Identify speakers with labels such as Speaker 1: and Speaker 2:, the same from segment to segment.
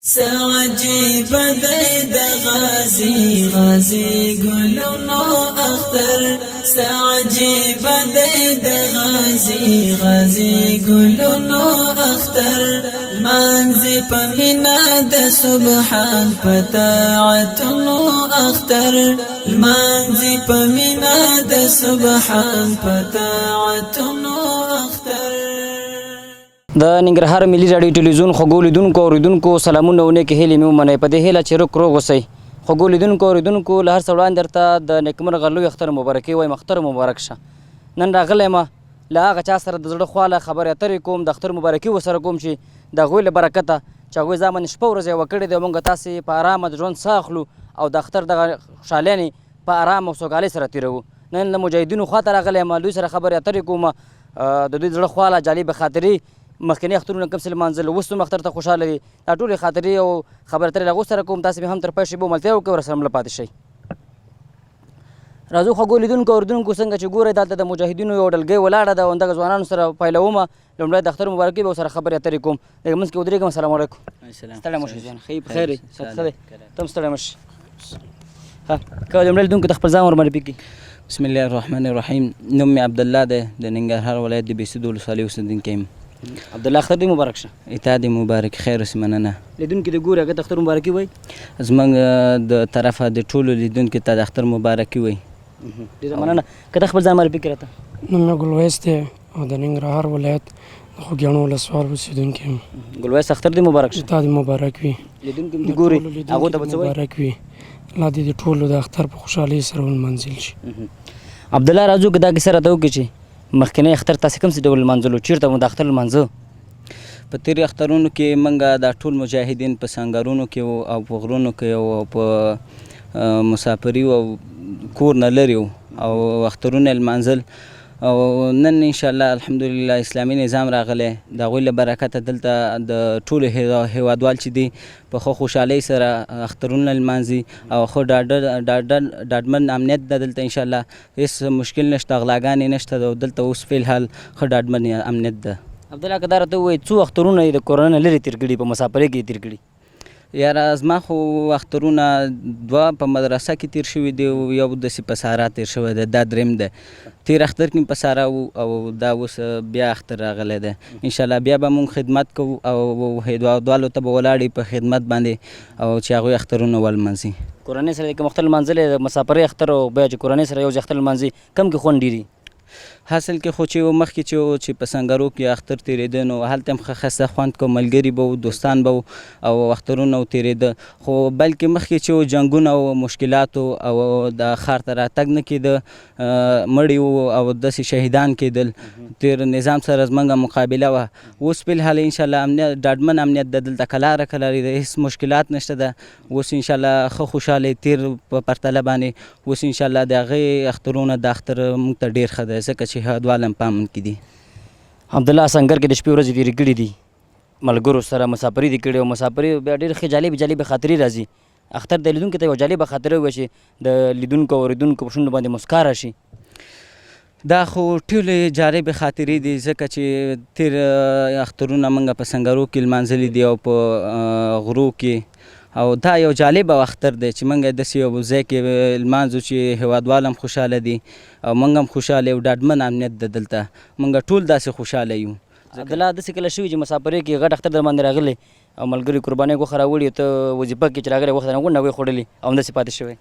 Speaker 1: سعجیب دی د غازی غازی گلونو اختر سعجیب دی د غازی غازی گلونو اختر منزی پمینا د سبحان پتاعتنو اختر منزی پمینا د سبحان پتاعتنو اختر
Speaker 2: د ننګرهار ملي رادیو ټلویزیون خوږو لیدونکو اوریدونکو سلامونه او نیکې هیلې مې ومنئ په دې هیله چې روغ اوسئ خوږو لیدونکو اوریدونکو له هر څه وړاندې درته د نیکمرغه لوی اختر مبارکي وایم اختر مبارک شه نن راغلی یم له هغه چا سره د زړه خواله خبرې اترې کوم د اختر مبارکي ورسره کوم چې د هغوی له برکته چې هغوی زما باندې شپه ورځ یوه کړې ده موږ تاسې په ارامه د ژوند ساه اخلو او د اختر دغه خوشحالیانې په ارامه او سوکالۍ سره تېروو نن له مجاهدینو خواته راغلی یم دوی سره خبرې اترې کوم د دوی زړه خواله جالبې خاطرې مخکینی اخترونه کوم څه لمانځل اوس هم اختر ته خوشحاله دي دا ټولې خاطرې او خبرې اترې له هغو سره کوم تاسې به هم تر پای شیبو ملتیا وکړئ ورسره مله پاتې شئ راځو خوږو لیدونکو اوریدونکو څنګه چې ګورئ دلته د مجاهدینو یو ډلګۍ ولاړه ده او همدغه ځوانانو سره پیلومه لومړی د اختر مبارکي به ورسره خبرې اترې کوم دغه منځ کې ودرېږم السلام علیکم ستړی مه شئ ځوان ښه یې په خیر یې صحت ښه دی ته هم ستړی مه شئ ها که لومړی لیدونکو ته خپل ځان ورمعرفي کړي
Speaker 3: بسم الله الرحمن الرحیم نوم مې عبدالله دی د ننګرهار ولایت د بیسود ولسوالۍ اوسېدونکی یم
Speaker 2: عبدالله اختر دې مبارک شه
Speaker 3: اتا دې مبارک خیر اوسې مننه
Speaker 2: لیدونکي دې ګوري هغه ته اختر مبارکي وایي
Speaker 3: زموږ د طرفه د ټولو لیدونکو ته د اختر مبارکي وایي
Speaker 2: ډېره مننه که ته خپل ځان معرفي کړې راته
Speaker 4: نوم مې ګلویس دی او د ننګرهار ولایت د خوږیاڼو ولسوال اوسېدونکی یم
Speaker 2: ګلویس اختر دې مبارک شه
Speaker 4: تا دې مبارک وي
Speaker 2: لیدونکي دې ګوري هغو ته به څه وایي
Speaker 4: مبارک وي الله دې د ټولو د اختر په خوشحالۍ سره ولمانځل شي
Speaker 2: عبدالله راځو که دا کیسه راته وکړي چې مخکینی اختر تاسې کوم څه ډول لمانځلو چېرته مو د اختر لمانځه
Speaker 3: په تېرې اخترونو کې موږ دا ټول مجاهدین په سنګرونو کې وو او په غرونو کې وو او په مسافري وو او کور نه لرې وو او اخترونه یې لمانځل او نن انشاءالله الحمدلله اسلامي نظام راغلی د هغوی له برکته دلته د ټولو هیوادوال چې دي په ښه خوشحالۍ سره اخترونه لمانځي او ښه ډاډمن امنیت ده دلته انشاءالله هېڅ مشکل نشته غلاګانې نشته دلته اوس فی الحال ښه ډاډمن امنیت ده
Speaker 2: عبدالله که دا راته ووایي څو اخترونه یې د کورنۍ نه لرې تېر کړي په مسافرۍ کې یې تېر کړي
Speaker 3: یاره زما خو اخترونه دوه په مدرسه کې تیر شوي دي او یو داسې په سهارا تیر شوی دی دا درېیم دی تېر اختر کې په سهارا وو او دا اوس بیا اختر راغلی دی انشاءالله بیا به مونږ خدمت کوو او هیوادوالو ته به ولاړ په خدمت باندې او چې هغوی اخترونه ولمانځي
Speaker 2: کورنۍ سره کوم اختر لمانځلی د مسافرۍ اختر او بیا چې کورنۍ سره یو ځای اختر لمانځي کوم کې خوند ډېري
Speaker 3: حاصل کې خو چې مخکې چې په سنګرو کې اختر تېرېده نو هلته هم ښه ښایسته خوند کو ملګري به وو دوستان به وو او اخترونه تېرېده خو بلکې مخکې چې جنګونه او مشکلاتو او د ښار ته راتګ نه کېده مړي وو او داسې شهیدان کېدل تېر نظام سره زموږ مقابله وه اوس فی الحال انشاءالله ډاډمن امنیت ده دلته کلاره کلارې ده هېڅ مشکلات نشته ده اوس انشاءالله ښه خوشحاله تېر په پرتله باندې اوس انشاءالله د هغې اخترونه د اختر موږ ته ډېر ښه ده ځکه چې هیوادوال هم په امن کې دي
Speaker 2: عبدالله سنګر کې د شپې ورځې تېرې کړي دي ملګرو سره مسافري دي کړې او مسافري بیا ډېرې ښې جالبې خاطرې راځي اختر د لیدونکي ته یوه جالبه خاطره ووایي چې د لیدونکو اوریدونکو په شونډو باندې مسکا راشي
Speaker 3: دا خو ټولې جالبې خاطرې دي ځکه چې تېر اخترونه موږ په سنګرو کې لمانځلي دي او په غرو کې او دا یو جالبه اختر دی چې موږ داسې یو ځای کې لمانځو چې هیوادوال هم خوشحاله دي او موږ هم خوشحاله یو ډاډمن امنیت ده دلته موږ ټول داسې خوشحاله یو
Speaker 2: عبدالله داسې کله شوي چې مسافرۍ کې غټ اختر در باندې راغلی او ملګري قربانۍ غوښه راوړي ته وظیفه کې چې راغلی وخت نه غونډه ویې خوړلي او همداسې پاتې شوی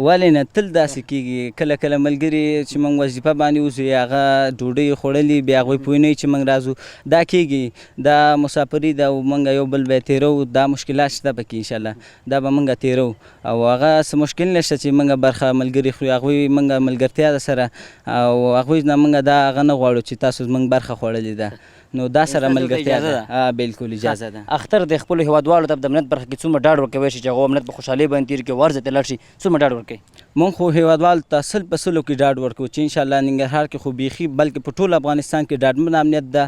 Speaker 3: ولې نه تل داسې کېږي کله کله ملګري چې موږ وظیفه باندې اوسو هغه ډوډۍ خوړلي بیا هغوی پوه نه وي چې موږ راځو دا کېږي دا مسافري ده او موږ یو بل به تېرو دا مشکلات شته پکې انشاءالله دا به موږ تېرو او هغه څه مشکل نشته چې موږ برخه ملګري خوري هغوی موږ ملګرتیا ده سره او هغوی نه موږ دا هغه نه غواړو چې تاسو زموږ برخه خوړلې ده نو دا سره ملګرتیا ده بلکل اجازه ده
Speaker 2: اختر د خپلو هیوادوالو ته د امنیت برخه کې څومره ډاډ ورکوی شي چې هغه امنیت په خوشحالۍ باندې تېر کړي ورځ ته لاړ شي څومره ډاډ ورکوي
Speaker 3: مونږ خو هیوادوالو ته سل په سلو کې ډاډ ورکوو چې انشاءالله ننګرهار کې خو بیخي بلکې په ټول افغانستان کې ډاډمن امنیت ده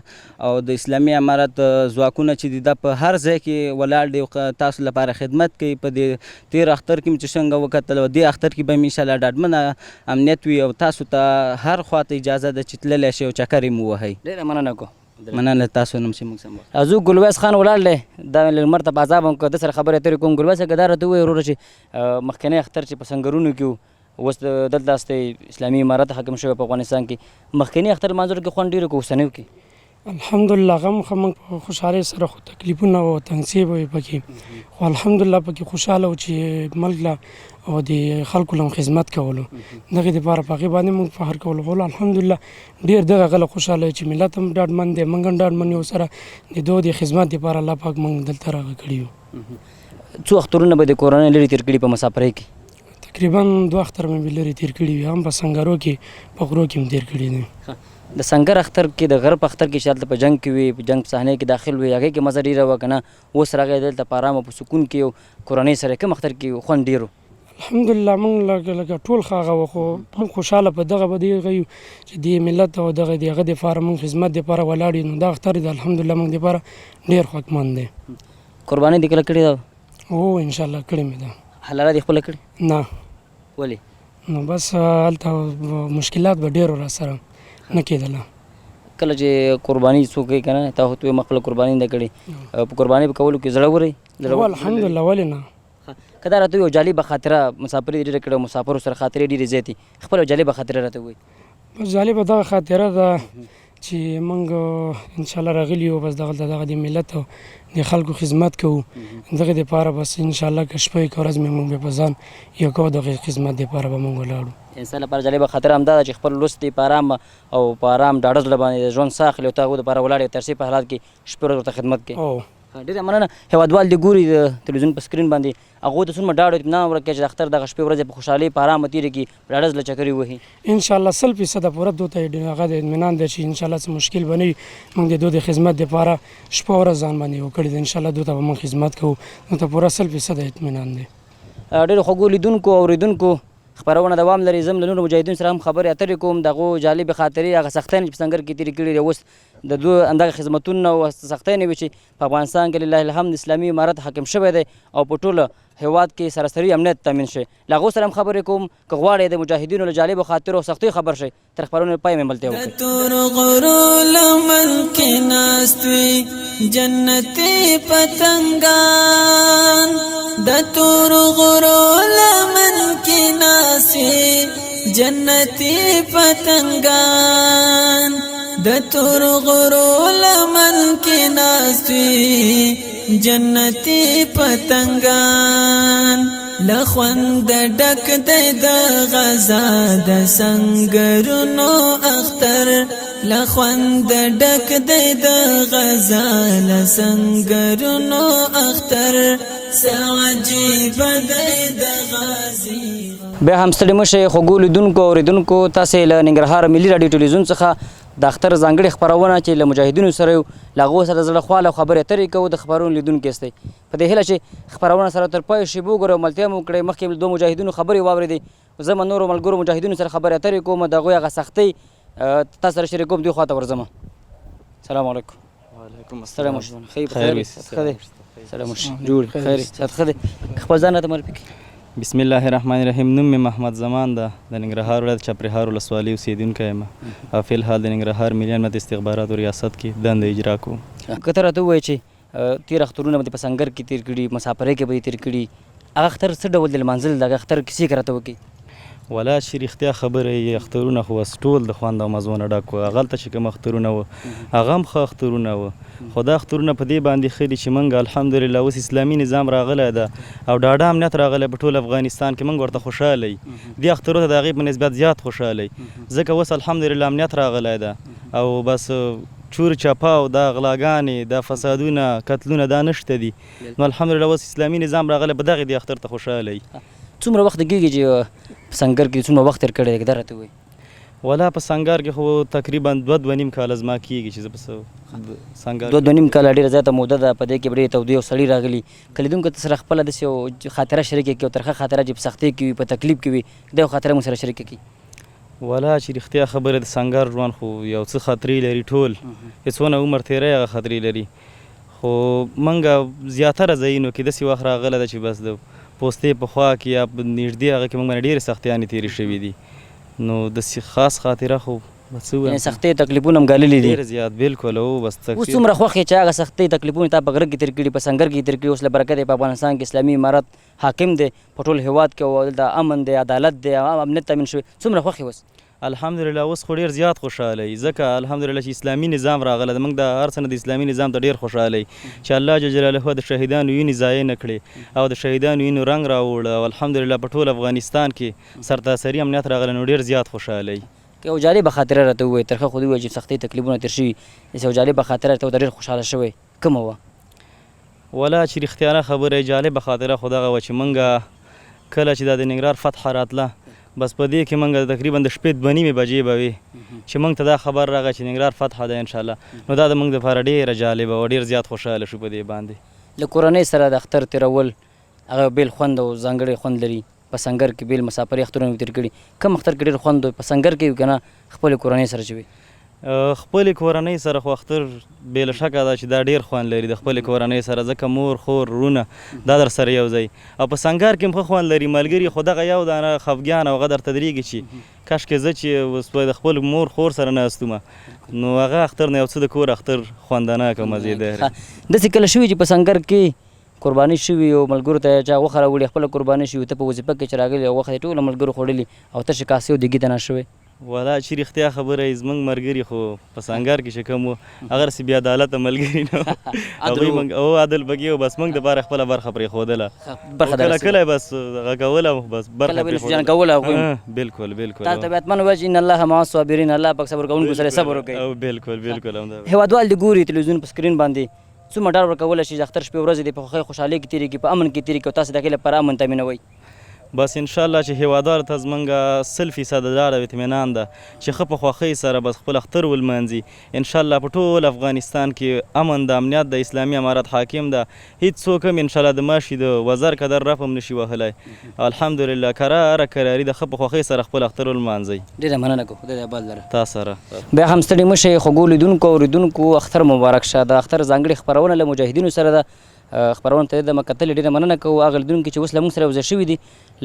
Speaker 3: او د اسلامي امارت ځواکونه چې دي دا په هر ځای کې ولاړ دي تاسو لپاره خدمت کوي په دې تېر اختر کې چې څنګه وکتل دې اختر کې به هم انشاءالله ډاډمن امنیت وي او تاسو ته هر خواته اجازه ده چې تللی شئ او چکر یې مو ووهئ
Speaker 2: ډېره مننه کو
Speaker 3: مننه تاسو نوم چې موږ سم وخت
Speaker 2: ازو ګلویس خان ولاړ دی دا لمر ته په عذاب هم که د سره خبرې اترې کوم ګلویس که دا راته ووایي وروره چې مخکنی اختر چې په سنګرونو کې و اوس دلته هستی اسلامي امارت حاکم شوی په افغانستان کې مخکني اختر لمانځلو کې خوند ډېر که اوسنیو کې
Speaker 4: الحمدلله غم خو موږ په خوشحالۍ سره خو تکلیفونه او تنګسې به وي پکې خو الحمدلله پکې خوشحاله و چې ملک له او د خلکو له خدمت کولو دغې دپاره په هغې باندې موږ فخر کولو غواړو الحمدلله ډېر دغه غله خوشحاله چې ملت هم ډاډمن دی موږ هم ډاډمن یو سره د دوی د خدمت دپاره الله پاک موږ دلته راغه کړي یو
Speaker 2: څو اخترونه به د کورنۍ لرې تېر کړي په مسافرۍ کې
Speaker 4: تقریبا 2 اختر مې لرې تېر کړي وي هم په سنګرو کې په غرو کې هم تېر کړي دي
Speaker 2: د سنګر اختر کې د غرب اختر کې چې هلته په جنګ کې وي په جنګ په صحنې کې داخل وي هغې کې مزه ډېره وه که نه اوس راغی دلته په ارامه په سکون کې یو کورنۍ سره کوم اختر کې خوند ډېر و
Speaker 4: الحمدلله موږ لکه ټول ښه هغه وه خو موږ خوشحاله په دغه به دغه یو چې د ملت او دغه د هغه دپاره موږ خدمت دپاره ولاړ یو نو دا اختر دی الحمدلله موږ دپاره ډېر خوښمند دی
Speaker 2: قرباني دې کله کړې ده
Speaker 4: هو انشاءالله کړې مې ده
Speaker 2: حلاله دې خپله کړې
Speaker 4: نه
Speaker 2: ولې
Speaker 4: نو بس هلته مشکلات به ډېر راسره نه کېدله
Speaker 2: کله چې قرباني څوک کوي که نه تا خو ته خپله قرباني نه کړې په قرباني په کولو کې زړور یې
Speaker 4: الحمدلله ولې نه
Speaker 2: که دا راته یو جالبه خاطره مسافري ډېره کړې مسافرو سره خاطرې ډېرې زیاتې خپله جالبه خاطره راته ووایي
Speaker 4: بس جالبه دغه خاطره ده چې موږ انشاءالله راغلي یو بس دغه د ملت او د خلکو خدمت کوو دغې دپاره بس انشاءالله که شپه که ورځ مې موږ په ځان یو کوو دغې خدمت دپاره به موږ ولاړو
Speaker 2: انسان لپاره جالبه خاطره همدا ده چې خپل لوست په ارام او په ارام ډاډه زړه باندې ژوند ساه اخلي او ته هغو دپاره ولاړ یې ترڅې په حالات کې شپې ورځ ورته خدمت کوي ډېره مننه هېوادوال دې ګوري د تلویزیون په سکرین باندې هغو ته څومره ډاډ او اطمینان ورکړي چې د اختر دغه شپې ورځې په خوشحالۍ په ارامه تېرې کړي په ډاډه زړه چکرې ووهي
Speaker 4: انشاءالله 100% پوره دوی ته هغه د اطمینان دی چې انشاءالله څه مشکل به نه وي موږ د دوی د خدمت دپاره شپه ورځ ځان باندې یو کړي دی انشاءالله دوی ته به موږ خدمت کوو نو ته پوره 100% اطمینان دی
Speaker 2: ډېرو خوږو لیدونکو او اورېدونکو خپرونه دوام لري زه هم له نورو مجاهدینو سره هم خبرې اترې کوم د هغو جالبې خاطرې هغه سختیانې چې په سنګر کې تېرې کړي دي اوس د دوی همدغه خدمتونه او سختیانې وي چې په افغانستان کې لله الحمد اسلامي امارت حاکم شوی دی او په ټوله هېواد کې سراسري امنیت تامین شي له هغو سره هم خبرې کوم که غواړئ د مجاهدینو له جالبو خاطرو او سختیو خبر شئ تر خپرونې پای مې ملتیا وکړئ
Speaker 1: د تور غرو لمن کې ناست وي جنتي پتنګان د تور غرو لمن کې ناست وي جنتي پتنګان د تور غرو لمن کې ناست وي جنتي پتنګان لخوند ډک دی د غزا د سنگرونو اختر لخوند ډک دی د غزا ل سنگرونو اختر سعجیب دی د غازی
Speaker 2: بیا هم ستړي مه شئ خوږو لیدونکو او اورېدونکو تاسې له ننګرهار ملي راډیو ټلویزیون څخه د اختر ځانګړې خپرونه چې له مجاهدینو سره یو له هغو سره زړه خواله خبرې اترې کوو د خپرونو لیدونکي یاستئ په دې هیله چې خپرونه سره تر پایه شیبه وګورئ او ملتیا مو وکړئ مخکې مې دوه مجاهدینو خبرې واورېدې زه نورو ملګرو مجاهدینو سره خبرې اترې کوم د هغوی هغه سختۍ تاسو سره شریکوم دوی خواته ورځم السلام علیکم
Speaker 5: وعلیکم
Speaker 2: ستړی
Speaker 5: السلام
Speaker 2: مو شو ښه ستړی مو شو جوړ خیر صحت ښه دی خپل ځان راته معرفي کړئ
Speaker 5: بسم الله الرحمن الرحیم نوم مې محمد زمان ده د ننګرهار ولایت چپرهار ولسوالۍ اوسېدونکی یم او فی الحال د ننګرهار ملي امنیت استخباراتو ریاست کې دنده اجرا کوم
Speaker 2: که ته راته ووایې چې تېر اخترونه به دې په سنګر کې تېر کړي مسافرۍ کې به دې تېر کړي هغه اختر څه ډول د لمانځل دغه اختر کیسې که راته وکړي
Speaker 5: ولا چې رښتیا خبره یې اخترونه خو اوس ټول د خوند او مزو نه ډک وو هغلته چې کوم اخترونه وه هغه هم ښه اخترونه وه خو دا اخترونه په دې باندې ښه دي چې موږ الحمدلله اوس اسلامي نظام راغلی ده او ډاډه امنیت راغلی په ټول افغانستان کې موږ ورته خوشحاله یو دې اخترو ته د هغې په نسبت زیات خوشحاله یو ځکه اوس الحمدلله امنیت راغلی ده او بس چور چپاو دا غلاګانې دا فسادونه قتلونه دا نشته دي نو الحمدلله اوس اسلامي نظام راغلی په دغې دې اختر ته خوشحاله یو
Speaker 2: څومره وخت کېږي چې په سنګر کې څومره وخت تېر کړی دی که دا راته ووایي
Speaker 5: ولا په سنګار کې خو تقریبا 2.5 کاله زما کېږي چې زه په سنګار
Speaker 2: 2.5 کاله ډېره زیاته موده ده په دې کې به ډېرې تودې او سړي راغلي که لیدونکو ته سره خپله داسې یو خاطره شریکه کړي او ترخه خاطره چې په سختۍ کې وي په تکلیف کې وي دا یو خاطره مو سره شریکه کړي
Speaker 5: ولا چې رښتیا خبره د سنګار ژوند خو یو څه خاطرې لري ټول چې څونه عمر تېری هغه خاطرې لري خو موږ زیاتره ځایونو کې داسې وخت راغلی ده چې بس د پوستې په خوا کې یا په نږدې هغه کې موږ باندې ډېرې سختیانې تېرې شوي دي نو داسې خاص خاطره خو بس څه
Speaker 2: یعنې سختۍ تکلیفونه هم ګاللي دي
Speaker 5: ډېر زیات بالکل او بس
Speaker 2: اوس څومره خوښ یې چې هغه سختۍ تکلیفونه تا په غره کې تېر کړي په سنګر کې تېر کړي اوس له برکته په افغانستان کې اسلامي امارت حاکم دی په ټول هېواد کې او دلته امن دی عدالت دی امنیت تامین شوی څومره خوښ یې اوس
Speaker 5: الحمدلله اوس خو ډېر زیات خوشحاله یي ځکه الحمدلله چې اسلامي نظام راغلی د موږ د هر څه نه د اسلامي نظام ته ډېر خوشحاله یي چې الله جل جلاله د شهیدانو وینې ضایع نه کړې او د شهیدانو وینو رنګ راوړه او الحمدلله په ټول افغانستان کې سرتاسري امنیت راغلی نو ډېر زیات خوشحاله یي
Speaker 2: که یو جالبه خاطره راته ووایي ترخه خو دې ووایي چې سختۍ تکلیفونه تېر شوي داسې یو جالبه خاطره راته ډېر خوشحاله شوی کومه وه
Speaker 5: ولا چې رښتیانه خبره جالبه خاطره خو دغه وه چې موږ کله چې دا د ننګرهار فتحه راتله بس په دې کې موږ تقریبا د شپې 2:30 بجې به وي چې موږ ته دا خبر راغی چې ننګرهار فتحه ده انشاءالله نو دا د موږ دپاره ډېره جالبه او ډېر زیات خوشحاله شو په دې باندې
Speaker 2: له کورنۍ سره د اختر تېرول هغه بیل خوند او ځانګړی خوند لري په سنګر کې بیل مسافري اخترونه مې تېر کړي کوم اختر کې ډېر خوند په سنګر کې وي که نه خپلې کورنۍ سره چې وي
Speaker 5: خپلې کورنۍ سره خو اختر بې له شکه ده چې دا ډېر خوند لري د خپلې کورنۍ سره ځکه مور خور وروڼه دا در سره یو ځای او په سنګار کې هم ښه خوند لري ملګري خو دغه یو دانه خفګان او هغه درته درېږي چې کاشکې زه چې اوس د خپل مور خور سره ناست وم نو هغه اختر نه یو څه د کور اختر خوندناک او مزېدار
Speaker 2: داسې کله شوي چې په سنګر کې قرباني شوي او ملګرو ته چا غوښه راوړې خپله قرباني شوي ته په وظیفه کې چې راغلي او غوښه یې ټولو ملګرو خوړلي او تشې کاسې او دیګي ته نه شوی
Speaker 5: ولا چې رښتیا خبره یې زموږ ملګري خو په سنګار کې چې کوم وو هغه راسې بې عدالته ملګري نه هغوی موږ او عدل بګي او بس موږ دپاره خپله برخه پرېښودله کله کله بس هغه کوله بس برخه پرېښودله بالکل بالکل
Speaker 2: تاسو ته باید من ووایي چې ان الله مع الصابرین الله پاک صبر کوونکو سره صبر وکړي
Speaker 5: بالکل بالکل همدا
Speaker 2: هېوادوال دې ګوري تلویزیون په سکرین باندې څومره ډاډ ورکولی شي چې اختر شپې ورځې دې په خوښۍ خوشحالۍ کې تېرېږي په امن کې تېرېږي او تاسو د هغې لپاره امن تامینوئ
Speaker 5: بس انشاءالله چې هیوادوالو ته زموږ 100% ډاډ او اطمینان ده چې ښه په خوښۍ سره بس خپل اختر ولمانځي انشاءالله په ټول افغانستان کې امن د امنیت د اسلامي امارت حاکم ده هېڅوک هم انشاءالله د ماشي د وزر قدر رپ هم نشي وهلی الحمدلله کراره کراري د ښه په خوښۍ سره خپل اختر ولمانځئ
Speaker 2: ډېره مننه کوو خدای دې آباد لره
Speaker 5: تا سره
Speaker 2: بیا هم ستړي مه شئ خوږو لیدونکو اورېدونکو اختر مبارک شه د اختر ځانګړې خپرونه له مجاهدینو سره ده خپرونه ته د مکتلې ډېره مننه کوو هغه لیدونکي چې اوس له موږ سره یوځای شوي دي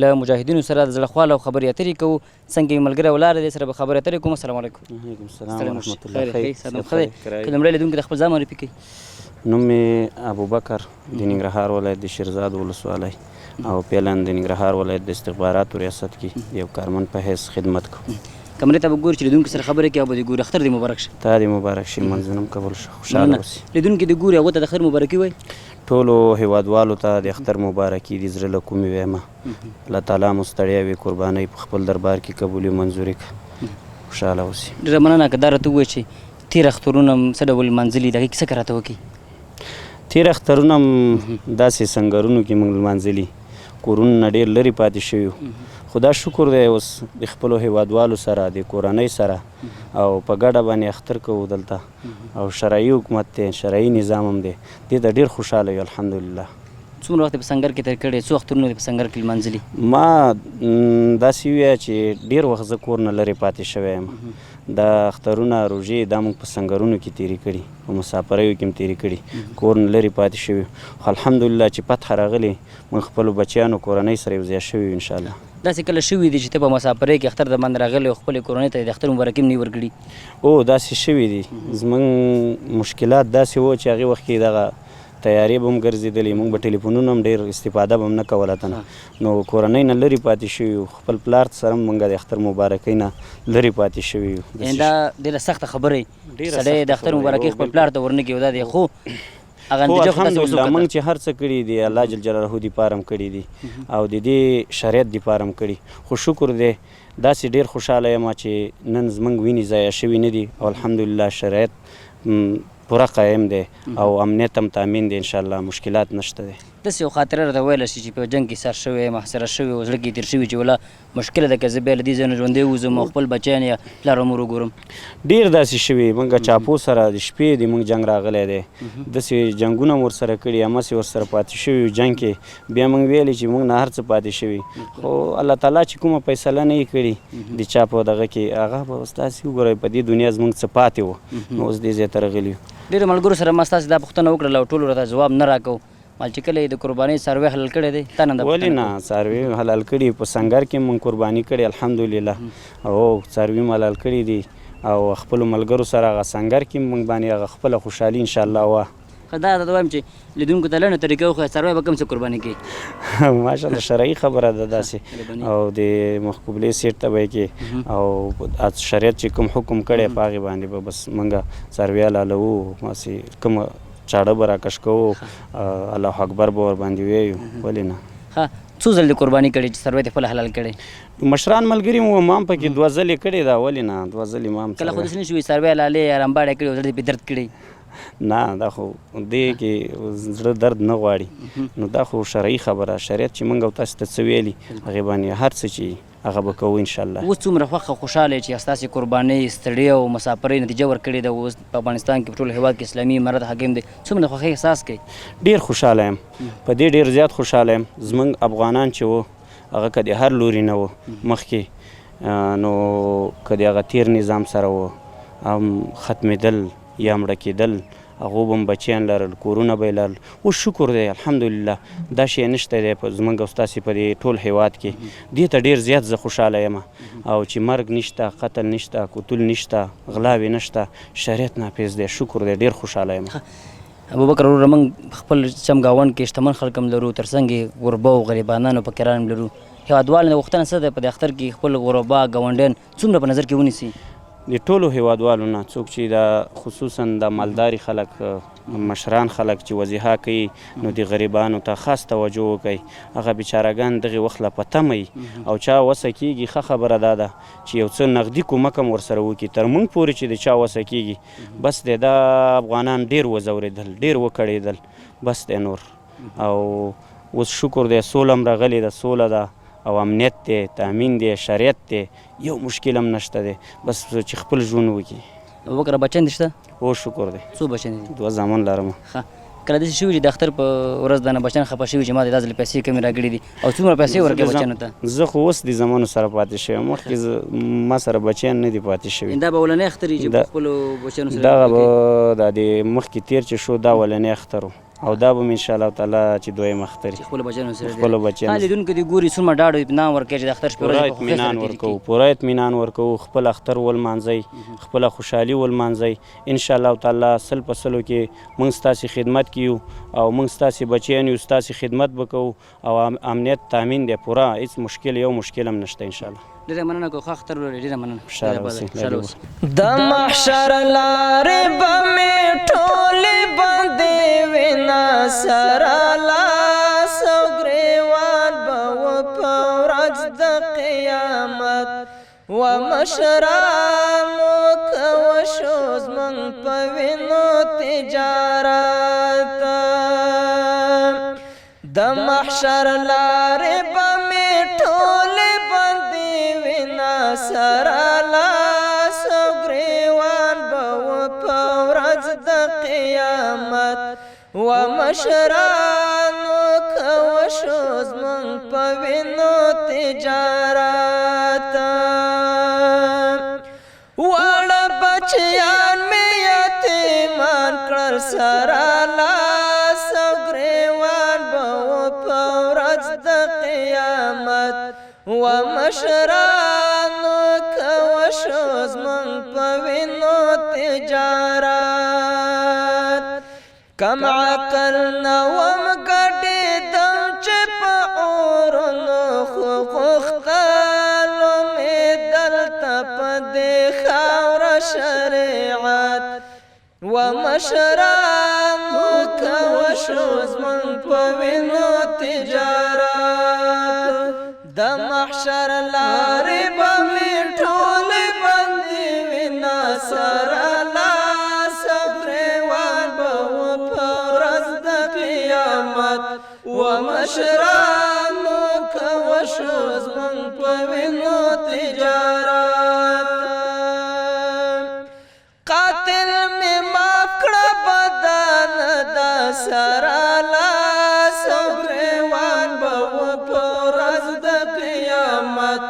Speaker 2: له مجاهدینو سره د زړه خواله او خبرې اترې کوو څنګه یې ملګری ولاړه دی سره به خبرې اترې کوم السلام علیکم
Speaker 6: وعلیکم السلام ورحمت الله
Speaker 2: خیر که لومړی لیدونکي د خپل ځان معرفي کوي
Speaker 6: نوم مې ابوبکر د ننګرهار ولایت د شیرزاد ولسوالۍ او پیلن د ننګرهار ولایت د استخباراتو ریاست کې یو کارمند په حیث خدمت کوم
Speaker 2: کمرې ته به ګوري چې لیدونکي سره خبرې کوي او به دې ګوري اختر دې مبارک شه
Speaker 6: تا دې مبارک شي لمونځونه هم قبول شه خوشحاله اوسې
Speaker 2: لیدونکي دې ګوري هغو ته د خیر مبارکي وایي
Speaker 6: ټولو هیوادوالو ته د اختر مبارکي د زړه له کومې وایم الله تعالی مو ستړیا وي قربانۍ په خپل دربار کې قبولي منظوري کړه خوشحاله اوسې
Speaker 2: ډېره مننه که دا راته ووایي چې تېر اخترونه څه ډول لمانځلي د هغې کیسه که راته وکړي
Speaker 6: تېر اخترونه هم داسې سنګرونو کې موږ لمانځلي کورونه نه ډېر لرې پاتې شوي خدا شکر دی اوس د خپلو هیوادوالو سره د کورنۍ سره او په ګډه باندې اختر کوو دلته او شرعي حکومت دی شرعي نظام هم دی دې ته ډېر خوشحاله یو الحمدلله
Speaker 2: څومره وخت یې په سنګر کې تېر کړی څو اخترونه یې په سنګر کې لمانځلي
Speaker 6: ما داسې ووایه چې ډېر وخت زه کور نه لرې پاتې شوی یم دا اخترونه روژې دا موږ په سنګرونو کې تېرې کړي په مسافریو کې هم تېرې کړي کور نه لرې پاتې شوي خو الحمدلله چې فتحه راغلې موږ خپلو بچیانو کورنۍ سره یو ځای شوي یو انشاءالله
Speaker 2: داسې کله شوي دي چې ته په مسافرۍ کې اختر د باندې راغلی او خپلې کورنۍ ته د اختر مبارکي هم نه ورکړي
Speaker 6: او داسې شوي دي زموږ مشکلات داسې وو چې هغې وخت کې دغه تیارې به هم ګرځېدلې موږ به ټلیفونونه هم ډېر استفاده به هم نه کوله تنه نو کورنۍ نه لرې پاتې شوي یو خپل پلار سره هم موږ د اختر مبارکۍ نه لرې پاتې شوي یو
Speaker 2: یعنې دا ډېره سخته خبره سړی د اختر مبارکۍ خپل پلار ته ورنه کوي دا دی خو هغه نتیجه خو تاسو
Speaker 6: الحمدلله موږ چې هر څه کړي دي الله جل جلاله دپاره هم کړي دي او د دې شریعت دپاره هم کړي خو شکر دی داسې ډېر خوشحاله یم چې نن زموږ وینې ضایع شوي نه دي او الحمدلله شرایط پوره قایم دی او امنیت هم تامین دی انشاءالله مشکلات نشته دی
Speaker 2: داسې یو خاطره راته ویلی شي چې په جنګ کې سر شوی محاصره شوی او زړه کې تېر شوي چې ولا مشکله ده که زه بیا له دې ځای نه ژوندی ووځم او خپل بچیان یا پلار او مور وګورم
Speaker 6: ډېر داسې شوي موږ چاپو سره د شپې د موږ جنګ راغلی دی داسې جنګونه مو ورسره کړي همسې ورسره پاتې شوي یو جنګ کې بیا موږ ویلي چې موږ نه هر څه پاتې شوي خو الله تعالی چې کومه فیصله نه یې کړې د چا په دغه کې هغه به اوس تاسې وګورئ په دې دنیا زموږ څه پاتې وو نو اوس دې ځای ته راغلي یو
Speaker 2: ډېرو ملګرو سره ما ستاسې دا پوښتنه وکړله او ټولو راته ځواب نه راکوو مال چې کله یې د قربانۍ څاروی حلال کړی دی تا نه
Speaker 6: ولې نه څاروي حلال کړي په سنګر کې موږ قرباني کړې الحمدلله او څاروي م حلال کړي دي او خپلو ملګرو سره هغه سنګر کې موږ باندې هغه خپله خوشحالي انشاءالله وه.
Speaker 2: دا درته وایم چې لیدونکو ته لنډه طریقه وښایه څاروی به کوم څه قرباني کوي؟
Speaker 6: ماشاءالله شرعي خبره ده داسې، او د محقوبلې سیټ ته به یې کې او شریعت چې کوم حکم کړی په هغې باندې به بس موږ څاروي حلالوو، هسې کومه چاړه به راکش کوو، الله اکبر به ورباندې ویو، ولې نه.
Speaker 2: ښه څو ځل دې قرباني کړې چې څاروی دې خپله حلال کړی؟
Speaker 6: مشران ملګري مو ما هم پکې 2 ځلې کړې ده، ولې نه 2 ځلې ما هم
Speaker 2: کله خو داسې نه شوي څاروی حلالې یا رمباړې کړې او زړه دې پې درد کړی؟
Speaker 6: نه دا خو دې کې زړه درد نه غواړي، نو دا خو شرعي خبره، شریعت چې موږ او تاسو ته څه ویلي هغې باندې هر څه چې هغه به کوو انشاءالله.
Speaker 2: اوس څومره خوښه خوشحاله چې ستاسې قربانۍ ستړیا او مسافرۍ نتیجه ورکړې ده، اوس په افغانستان کې په ټول هېواد کې اسلامي امارت حاکم دی، څومره خوښۍ احساس کوي؟
Speaker 6: ډېر خوشحاله یم، په دې ډېر زیات خوشحاله یم. زموږ افغانان چې وو هغه که د هر لوري نه وو مخکې، نو که د هغه تیر نظام سره وو هم ختمېدل یا مړه کېدل، هغو به هم بچیان لرل، کورونه به یې لرل. اوس شکر دی الحمدلله دا شی نشته دی په زموږ او ستاسې په دې ټول هېواد کې. دې ته ډېر زیات زه خوشحاله یم، او چې مرګ نشته، قتل نشته، قتل نشته، غلاوې نشته، شریعت نافظ دی، شکر دی، ډېر خوشحاله یم.
Speaker 2: ابوبکر وروره موږ خپل چمګاونډ کې شتمن خلک هم لرو، تر څنګ یې غربه او غریبانان او فقیران هم لرو. هېوادوال نه غوښتنه څه ده په دې اختر کې خپل غربا ګاونډیان څومره په نظر کې ونیسي؟
Speaker 6: د ټولو هېوادوالو نه څوک چې دا خصوصا د مالداري خلک، مشران خلک چې وضیحه کوي، نو د غریبانو ته خاص توجه وکړئ. هغه بیچارهګان دغې وخت له په تمه وي او چا وسه کېږي، ښه خبره دا ده چې یو څه نغدي کومک هم ورسره وکړي تر موږ پورې چې د چا وسه کېږي. بس دی دا افغانان ډېر وځورېدل، ډېر وکړېدل، بس دی نور. او اوس شکر دی سوله هم راغلې ده، سوله ده او امنیت دی، تامین دی، شریعت دی، یو مشکل هم نشته دی، بس چې خپل ژوند وکړي.
Speaker 2: ابوبکر بچیان دې شته؟
Speaker 6: او شکر دی.
Speaker 2: څو بچیان دي؟
Speaker 6: 2 زامن لرم.
Speaker 2: ښه کله داسې شوي چې د اختر په ورځ دنه بچیان خفه شوي چې ما د دا ځل پیسې کمې راکړي دي، او څومره پیسې ورکوې بچیانو ته؟
Speaker 6: زه خو اوس د زامنو سره پاتې شوی یم، مخکې ما سره بچیان نه دي پاتې شوي.
Speaker 2: دا به اولنی اختر وي چې په خپلو بچیانو سره؟
Speaker 6: دغه به دا د مخکې تیر چې شو دا اولنی اختر و، او دا به م انشاءالله تعالی چې دویم اختر وي،
Speaker 2: خپلو بچیانو سره.
Speaker 6: خپلو بچیانو
Speaker 2: لیدونکي دې ګوري څومره ډاډ او اطمینان ورکوي چې د اختر شپې ورځې په خوښۍ سره تېرې کړي.
Speaker 6: پوره اطمینان ورکوو، خپل اختر ولمانځئ، خپله خوشحالي ولمانځئ. انشاءالله تعالی 100% کې موږ ستاسې خدمت کې یو، او موږ ستاسې بچیان یو، ستاسې خدمت به کوو، او امنیت تامین دی پوره، هېڅ مشکل یو مشکل هم نشته انشاءالله.
Speaker 2: ډېره مننه که ښه اختر ولرې، ډېره مننه.
Speaker 6: خوشحاله اوسئ.
Speaker 1: د محشر لارې به مې ټولې بندې وینا سره لاس او ګریوان به و په ورځ د قیامت و مشرانو که وشو زموږ په وینو تجارت. د محشر لارې به مې ټولې بندې وینا سره لاس او ګریوان به و په ورځ د قیامت و مشرانو که وشو زموږ په وینو تجارت. واړه بچیان مې یتیمان کړل سره لاس او ګریوان به و په ورځ د قیامت و مشرانو که وشو زموږ په وینو تجارت. کم عقل نه وم ګډېدم چې په اورونو خو غوښتلو مې دلته په دې خاوره شریعت و مشرانو که وشو زموږ په وینو تجارت. د محشر لارې به مې ټولې بندې وینا سره لاس او ګریوان به و په ورځ د قیامت و مشرانو که وشو زموږ په وینو تجارت. قاتل مې معاف کړه بدن دا سره لاس او ګریوان به و په ورځ د قیامت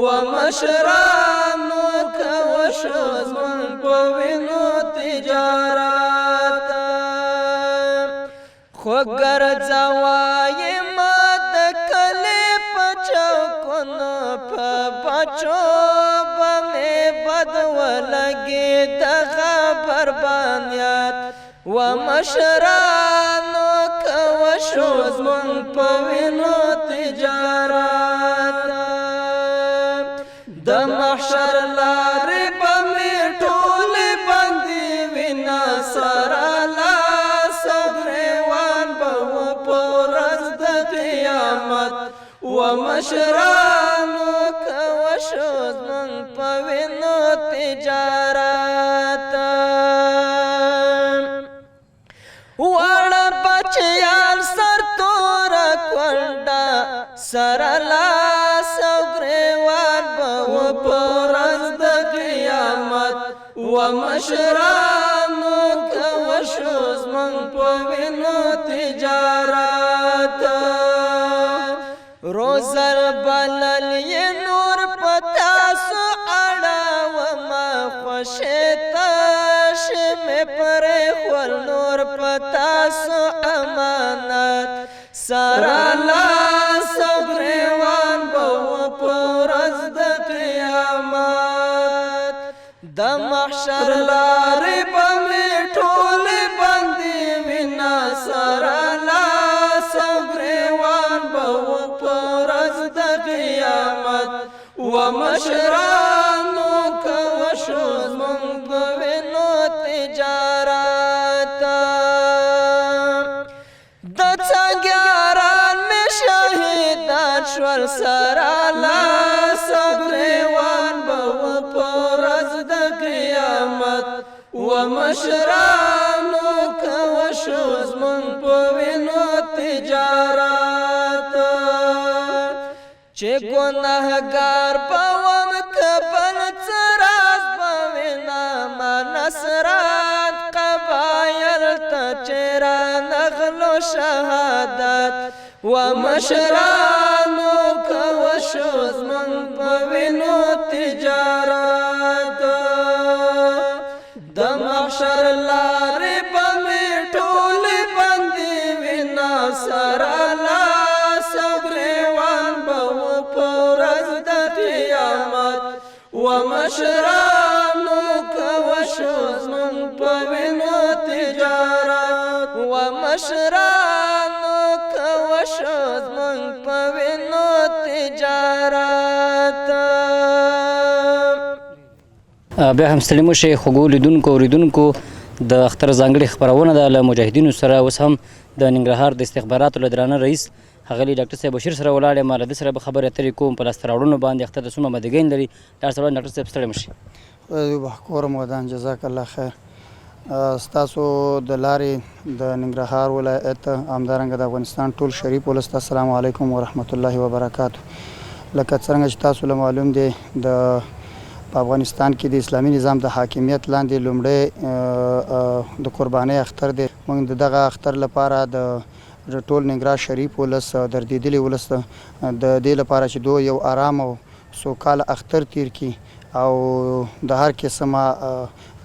Speaker 1: و مشرانو که وشو زموږ په وینو تجارت. خو ګرځوایمه د کلي په چوکونو په بچو به مې بد ولګي دغه بربانیات و مشرانو کوشو زمون په وینو تجارت د محشر لارې به مې ټولې بندې وینا سره لاس او ګریوان به و په ورځ د قیامت و مشرانو کوشو زمون په وینو تجارت واړه بچیان سر توره کونډه سره لاس او ګریوان به و په ورځ د قیامت و مشرانو کوشو زمون په وینو تجارت روزل بلل یې نور په تاسو اړومه خوښې تشې مې پرېښول نور په تاسو امانت سره لاس او ګریوان به و په ورځ د قیامت د محشر لارې به مې ټولې بندې وینا سره لاس او ګریوان به و په ورځ د قیامت و مشرانو کوشو زمون په وینو تجارت د څنګیاران مې شهیدان شول سره لاس او ګریوان به و په ورځ د قیامت و مشرانو کوشو زمون په وینو تجارت چې ګناهګار به وم که بل څه راز به وینم نصرت قبایل ته چې رانغلو شهادت و مشرانو کوشو زمون په وینو تجارت د محشر لارې به مې ټولې بندې وینا سره لاس او ګریوان به و په ورځ د قیامت و مشرانو کوشو زمون په وینو تجارت و مشرانو کوشو زمون په وینو تجارت
Speaker 2: بیا هم ستړي مو شئ خوږو لیدونکو اورېدونکو د اختر ځانګړې خپرونه ده له مجاهدینو سره اوس هم د ننګرهار د استخباراتو له درانه رئیس ښاغلي ډاکټر صاحب بشیر سره ولاړ یم له ده سره به خبرې اترې کوم په لاسته راوړنو باندې اختر ته څومره مدګین لري ډاکټر صاحب ستړی مه شئ
Speaker 7: خدای دې بخکوره مودان جزاک الله خیر ستاسو د لارې د ننګرهار ولایت همدارنګه د افغانستان ټول شریف ولس ته السلام علیکم ورحمت الله وبرکاتو لکه څرنګه چې تاسو له معلوم دی په افغانستان کې د اسلامي نظام د حاکمیت لاندې لومړی د قربانۍ اختر دی موږ د دغه اختر لپاره د ټول ننګرهار شریف ولس دردېدلي ولس د دې لپاره چې دوی یو آرام او سوکاله اختر تیر کړي او د هر قسمه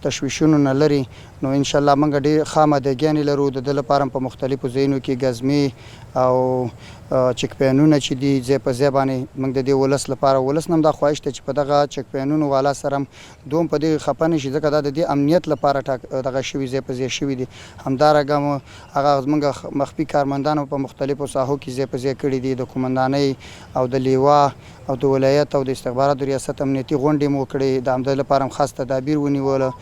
Speaker 7: تشویشونو نه لري نو ان شاء الله موږ ډېر خامدګیانې لرو د ده لپاره په مختلفو ځایونو کې ګزمې او چک پینونه چې دي ځای په ځای باندې موږ د دې ولس لپاره ولس نه هم دا خواهش دی چې په دغه چک پینونو والا سره هم دوم په دې خفه نه شي ځکه دا د دې امنیت لپاره دغه شوي ځای په ځای شوي دي همدارنګه هغه زموږ مخفي کارمندانو په مختلفو ساحو کې ځای په ځای کړي دي د قومندانۍ او د لیوا او د ولایت او د استخباراتو ریاست امنیتي غونډې مو کړې د همدې لپاره هم خاص تدابیر ونیوله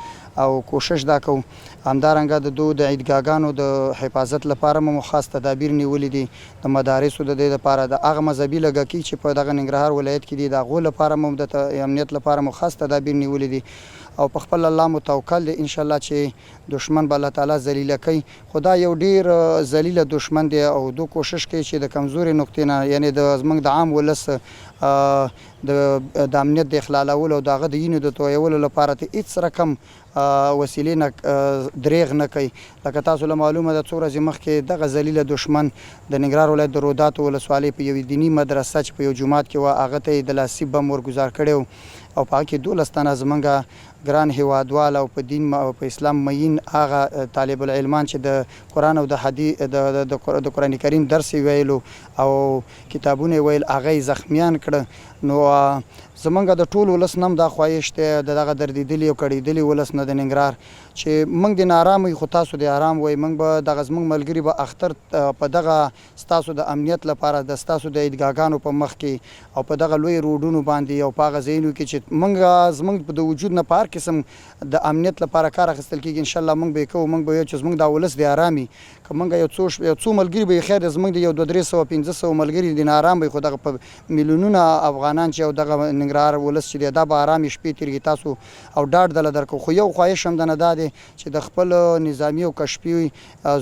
Speaker 7: او کوشش دا کوو همدارنګه د دوی د عیدګاهګانو د حفاظت لپاره مو خاص تدابیر نیولي دي د مدارسو د دې لپاره د هغه مذهبي لږکي چې په دغه ننګرهار ولایت کې دي د هغو لپاره مو د امنیت لپاره مو خاص تدابیر نیولي دي او په خپل الله متوکل دی ان شاء الله چې دشمن به الله تعالی ذلیله کوي خدا یو ډیر ذلیله دشمن دی او دو کوشش کوي چې د کمزوري نقطې نه یعنی د زمنګ د عام ولس د امنیت د اخلالولو او دغه د وینې د تویولو لپاره ته هیڅ رقم وسیلې نه دریغ نه کوي لکه تاسو له معلومه ده څو ورځې مخکې دغه ذلیله دشمن د ننګرهار ولایت د روداتو ولسوالۍ په یوې دیني مدرسه چې په یو جومات کې وه هغه ته یې د لاسي بم ورګزار کړی او په هغه کې 12 تنه زمونږ ګران هیوادوال او په دین او په اسلام مین هغه طالب العلمان چې د قرآن او د حدیث د قرآن کریم درس ویلو او کتابونه ویل هغه زخمیان کړه. نو زمونږ د ټول ولس نم دا خواهش دی د دغه دردېدلي او کړېدلي ولس نه د ننګرهار چې موږ د نارام وي خو تاسو د آرام وئ. موږ به دغه زموږ ملګري به اختر په دغه ستاسو د امنیت لپاره د ستاسو د عیدګاهګانو په مخ کې او په دغه لوی روډونو باندې او په هغه ځایونو کې چې زموږ د وجود نه په هر قسم د امنیت لپاره کار اخیستل کېږي انشاءالله موږ به یې کوو. موږ به ویل چې زموږ دا ولس د آرامي که موږ یو څو ملګري به یې خیر دی زموږ د یو 200-300 ملګري د نارام وي خو دغه په میلیونونه افغانان چې او دغه ننګرهار ولس چې دی دا به آرامې شپې تېرېږي تاسو او ډاډ دله درکړو. خو یو خواهش هم دنه دا دی چې د خپل نظامي او کشفي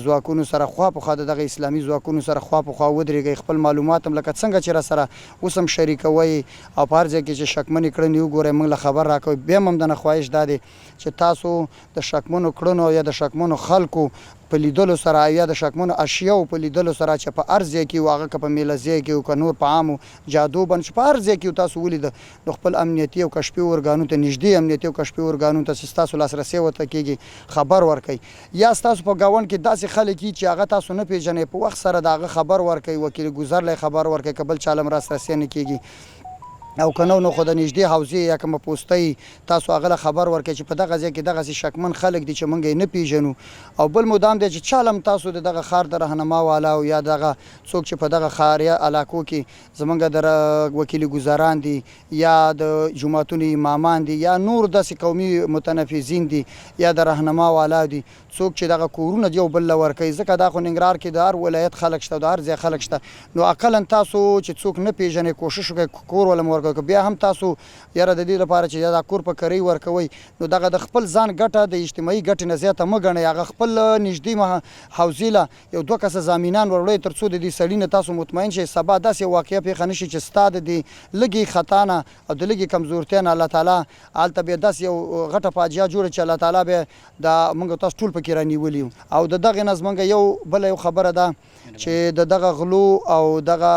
Speaker 7: ځواکونو سره خوا په خوا د دغه اسلامي ځواکونو سره خوا په خوا ودرېږئ. خپل معلومات هم لکه څنګه چې را سره اوس هم شریکوئ او په هر ځای کې چې شکمنې کړنې وګورئ موږ له خبر راکوئ. بیا هم دنه خواهش دا دی چې تاسو د شکمنو کړنو یا د شکمنو خلکو په لیدلو سره یا د شکمنو اشیاو په لیدلو سره چې په هر ځای کې هغه که په میله ځای کې که نور په عامو جادو باندې چې په هر ځای کې تاسو ولیده نو خپل امنیتي او کشفي ارګانونو ته نږدې امنیتي او کشفي ارګانونو ته چې ستاسو لاسرسی ورته کېږي خبر ورکوئ. یا ستاسو په ګاونډ کې داسې خلک وي چې هغه تاسو نه پېژنئ په وخت سره د هغه خبر ورکوئ. وکیل ګذر له خبر ورکوئ که بل چا له لاسرسی نه کېږي او که نو خو د نږدې حوزې یا کومه پوسټۍ تاسو هغه له خبر ورکړئ چې په دغه ځای کې دغسې شکمن خلک دي چې موږ یې نه پېژنو. او بل مدام دی چې چا هم تاسو د دغه ښار د رهنما والا او یا دغه څوک چې په دغه ښاریه علاقو کې زموږ د وکیل ګذران دي یا د جوماتونو امامان دي یا نور داسې قومي متنفذین دي یا د رهنما والا دي څوک چې دغه کورونه یو بل له ورکوي. ځکه دا خو ننګرهار کې د هر ولایت خلک شته او د هر ځای خلک شته نو اقلا تاسو چې څوک نه پېژنئ کوشش وکړئ کور وله مو ورکوئ. که بیا هم تاسو یاره د دې لپاره چې دا کور په کرۍ ورکوئ نو دغه د خپل ځان ګټه د اجتماعي ګټې نه زیاته مه ګڼئ. هغه خپل نږدې حوزې له یو 2 کسه زامینان ور وړئ تر څو د دې سړي نه تاسو مطمئن شئ سبا داسې واقعه پېښه نه شي چې ستا د دې لږې خطا نه او د لږې کمزورتیا نه الله تعالی هلته بیا داسې یو غټه فاجعه جوړه چې الله تعالی بیا دا موږ تاسو ټول پکې رانیولي یو. او د دغې نه زموږ یو بله یو خبره ده چې د دغه غلو او دغه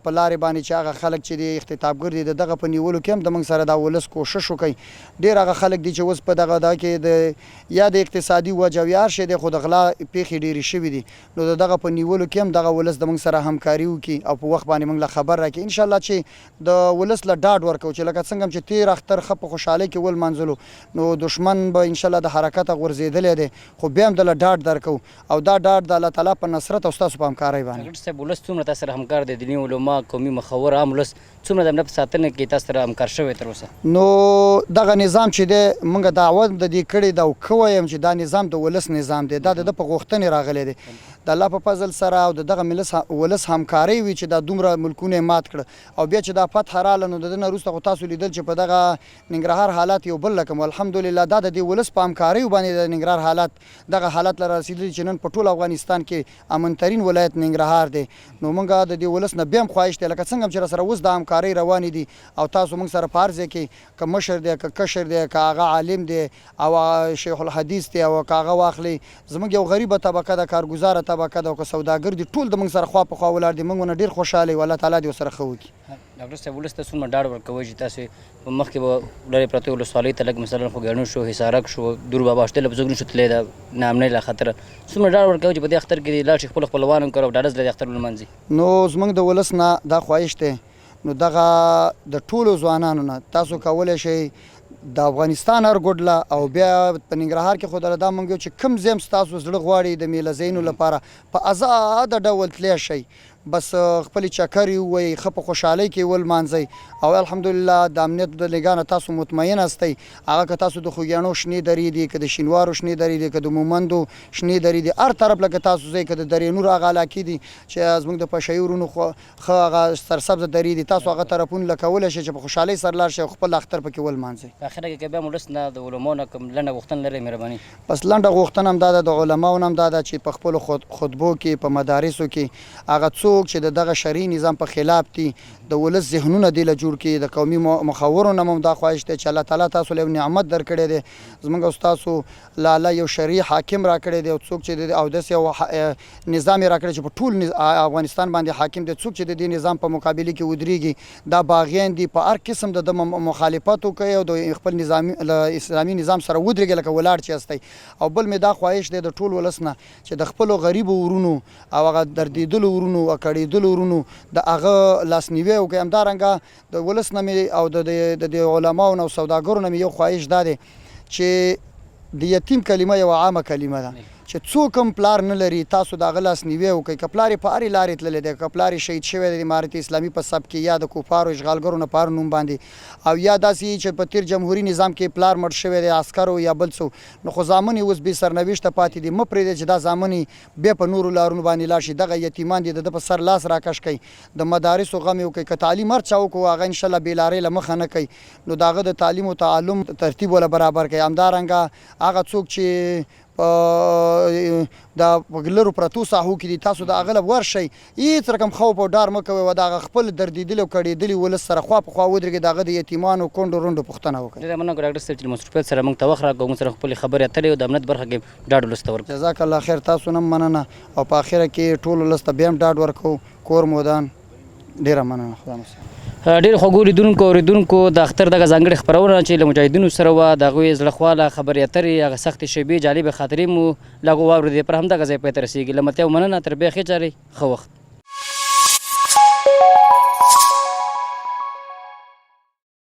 Speaker 7: په لارې باندې چې هغه خلک چې دي اختطافګر دي د دغه په نیولو کې هم د موږ سره دا ولس کوشش وکړي. ډېر هغه خلک دي چې اوس په دغه کې د یا د اقتصادي وجه او یا هر شی دی خو د غلا پیښې ډېرې شوي دي نو د دغه په نیولو کې هم دغه ولس د موږ سره همکاري وکړي او په وخت باندې موږ له خبر راکړي. انشاءالله چې د ولس له ډاډ ورکوو چې لکه څنګه چې تېر اختر ښه په خوشحالۍ کې ولمانځلو نو دښمن به انشاءالله د حرکته غورځېدلی دی خو بیا هم دله ډاډ درکوو او دا ډاډ د الله تعالی په نصرت او ستاسو په همکارۍ باندې.
Speaker 2: ډاکټر صاحب ولس څومره تاسو سره همکار دی دیني علما قومي مخور عام ولس څومره د امنیت په ساتنه کې تاسو سره همکار شوی تر اوسه؟
Speaker 7: نو دغه نظام چې دی موږ دعوه د دې کړې ده او که وایم چې دا نظام د ولس نظام دی دا د په غوښتنې راغلی دی د الله په فضل سره او د دغه ولس همکارۍ وي چې دا دومره ملکونه مات کړه او بیا چې دا فتح راغله نو د ده نه وروسته خو تاسو لیدل چې په دغه ننګرهار حالات یو بل رقم الحمدلله دا د دې ولس په همکاریو باندې د ننګرهار حالات دغه حالت لره رسېدلي چې نن په ټول افغانستان کې امنترین ولایت ننګرهار دی. نو موږ د دې ولس نه بیا هم خواهش دی لکه څنګه چې راسره اوس د همکارۍ روانې دي او تاسو موږ سره په هر ځای کې که مشر دی که کشر دی که هغه عالم دی او شیخ الحدیث دی او که هغه واخلئ زموږ یو غریبه طبقه ده کارګزاره طبقه ده او که سوداګر دي ټول د موږ سره خوا په خوا ولاړ دي موږ نه ډېر خوشحاله یو الله تعالی دې ورسره ښه وکړي.
Speaker 2: ډاکټر صاحب ولس ته څومره ډاډ ورکوئ چې تاسو په مخکې به لرې پرتې ولسوالۍ ته لږ مثلا خوږیاڼو شو حصارک شو دور بابا هوسټل به څوک نشو تللی د ناامنۍ له خاطره څومره ډاډ ورکوئ چې په دې اختر کې لاړ شي خپل خپلوان هم کړو او ډاډه زړه د اختر ولمانځي؟
Speaker 7: نو زموږ د ولس نه دا خواهش دی نو دغه د ټولو ځوانانو نه تاسو کولی شئ د افغانستان هر ګوډله او بیا په ننګرهار کې خو دا موږ چې کوم ځای هم ستاسو زړه غواړي د میله ځایونو لپاره په ازاده ډول تلی شئ بس خپلې چکرې ووایئ ښه په خوشحالۍ کې ولمانځئ او الحمدلله د امنیت د لګانه تاسو مطمئن هستئ. هغه که تاسو د خوږیاڼو شنې درې دي که د شینوارو شنې درې دي که د مومندو شنې درې دي هر طرف لکه تاسو ځئ که د درې نور هغه علاقې دي چې زموږ د پشه ورونو ښه هغه سرسبزه درې دي تاسو هغه طرفونه له کولی شئ چې په خوشحالۍ سره لاړ شئ او خپل اختر پکې ولمانځئ.
Speaker 2: په اخره کې که بیا ولس نه د علماو نه کوم لنډه غوښتنه لرئ مهرباني؟
Speaker 7: بس لنډه غوښتنه هم دا ده د علماو نه هم دا ده چې په خپلو خطبو کې په مدارسو کې هغه څو څوک چې د دغه شرعي نظام په خلاف دي د ولس ذهنونه دی له جوړ کړي د قومي مخورو نه هم دا خواهش دی چې الله تعالی تاسو له نعمت درکړی دی زموږ او ستاسو لاله یو شرعي حاکم راکړی دی او څوک چې د او داسې یو نظام یې راکړی چې په ټول افغانستان باندې حاکم دی څوک چې د دې نظام په مقابله کې ودرېږي دا باغیان دي په هر قسم د مخالفت وکړي او د خپل اسلامي نظام سره ودرېږي لکه ولاړ چې هستی او بل مې دا خواهش دی د ټول ولس نه چې د خپلو غریبو ورونو او هغه دردېدلو ورونو او کړېدلو ورونو د هغه لاسنیوی وکړي همدارنګه د ولس نه مې او د علماو نه او سوداګرو نه مې یو خواهش دا دی چې د یتیم کلمه یو عامه کلمه ده چې څوک هم پلار نه لري تاسو د هغه لاسنیوی وکړئ که پلار یې په هرې لارې تللی دی که پلار یې شهید شوی دی د امارت اسلامي په سب کې یا د کفارو اشغالګرو نه په هر نوم باندې او یا داسې چې په تیر جمهوري نظام کې پلار مړ شوی دی عسکرو یا بل څه نو خو زامن یې اوس بې سرنوشته پاتې دي مه پرېږدئ چې دا زامن یې بیا په نورو لارونو باندې لاړ شي دغه یتیمان دي د ده په سر لاس راکش کوي د مدارسو غم یې وکړي که تعلیم هر چا وکړو هغه انشاءالله بې لارۍ له مخه نه کوي نو د هغه د تعلیم و تعلم ترتیب وله برابر کوي همدارنګه هغه څوک چې د لرو پرتو ساحو کې دي تاسو د هغه له ورشئ هېڅ رقم خوف او ډار مه کوئ او د هغه خپل دردېدلي او کړېدلي ولس سره خوا په خوا ودرېږئ د هغه د یتیمانو کونډو رونډو پوښتنه وکړئ
Speaker 2: ډېره مننه ډاکټر صاحب چې مصروفیت سره موږ ته وخت راکړو موږ سره خپلې خبرې اترې او د امنیت برخه کې ډاډ ولس ته ورکړو
Speaker 7: جزاک الله خیر تاسو نه مننه او په اخره کې ټول ولس ته بیا هم ډاډ ورکوو کور مودان ډېره مننه خدا مسلم
Speaker 2: ډېر خوږو لیدونکو اورېدونکو د اختر دغه ځانګړې خپرونه چې له مجاهدینو سره وه د هغوی زړه خواله خبرې اترې هغه سختې شیبې جالبې خاطرې مو له هغو واورېدې پر همدغه ځای پای ته رسېږي له ملتیا مننه تر بیا ښې چارې ښه وخت